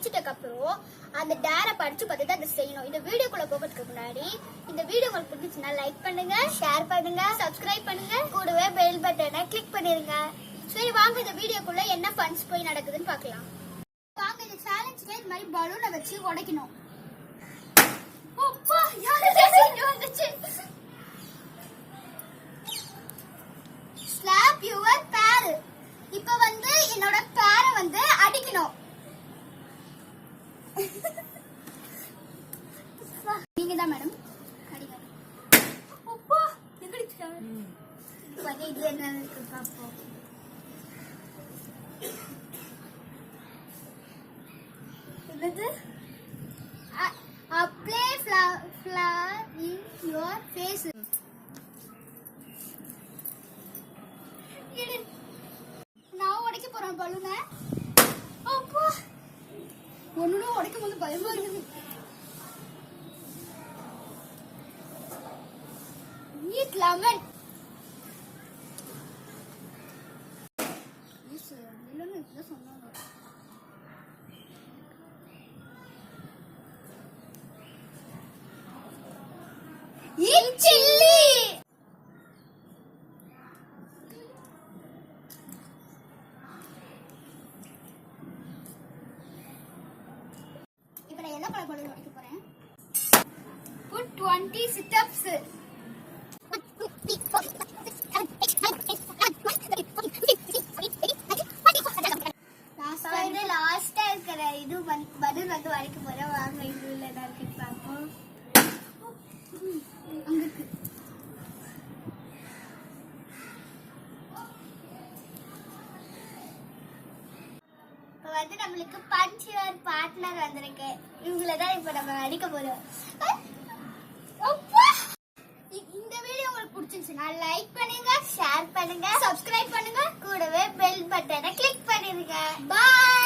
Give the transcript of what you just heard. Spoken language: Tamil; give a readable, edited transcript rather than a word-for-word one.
முடிச்சிட்டதுக்கு அப்புறம் அந்த டேரை படிச்சு பார்த்துட்டு அதை செய்யணும். இந்த வீடியோக்குள்ள போகிறதுக்கு முன்னாடி இந்த வீடியோ உங்களுக்கு பிடிச்சிச்சுன்னா லைக் பண்ணுங்க, ஷேர் பண்ணுங்க, சப்ஸ்கிரைப் பண்ணுங்க, கூடவே பெல் பட்டனை கிளிக் பண்ணிருங்க. சரி வாங்க இந்த வீடியோக்குள்ள என்ன ஃபன்ஸ் போய் நடக்குதுன்னு பார்க்கலாம். வாங்க இந்த சேலஞ்சுல இந்த மாதிரி பலூனை வச்சு உடைக்கணும். ஸ்லாப் யுவர் பேர். இப்ப வந்து என்னோட பேரை வந்து அடிக்கணும். நீங்க தான் மேடம் அடிங்க. அப்பா எங்கடிச்சா வந்து இது என்ன இருக்கு பாப்போம். என்னது? apply flour in your face. நான் உடைக்க போறேன் பலூனை. அப்பா ஒண்ணுனா உடைக்கும் போது பயமா இருக்குது. eat lemon. இல்லன்னு இப்படி சொன்னாங்க. eat chili. இப்போ நான் என்ன பண்ண போறேன் உடைக்க போறேன். put 20 sit ups. லாஸ்டா இருக்கிற இது பதில் வந்து உடைக்க போறேன். வாங்க இதுல என்ன இருக்குன்னு பார்ப்போம். அங்க இருக்கு. வந்து நம்மளுக்கு பஞ்சுவர் பார்ட்னர் வந்திருக்கு. இவங்களதான் இப்ப நம்ம அடிக்க போறோம். இந்த வீடியோ உங்களுக்கு பிடிச்சிருந்துச்சுன்னா லைக் பண்ணுங்க, ஷேர் பண்ணுங்க, சப்ஸ்கிரைப் பண்ணுங்க, கூடவே பெல் பட்டனை கிளிக் பண்ணிருங்க. பாய்.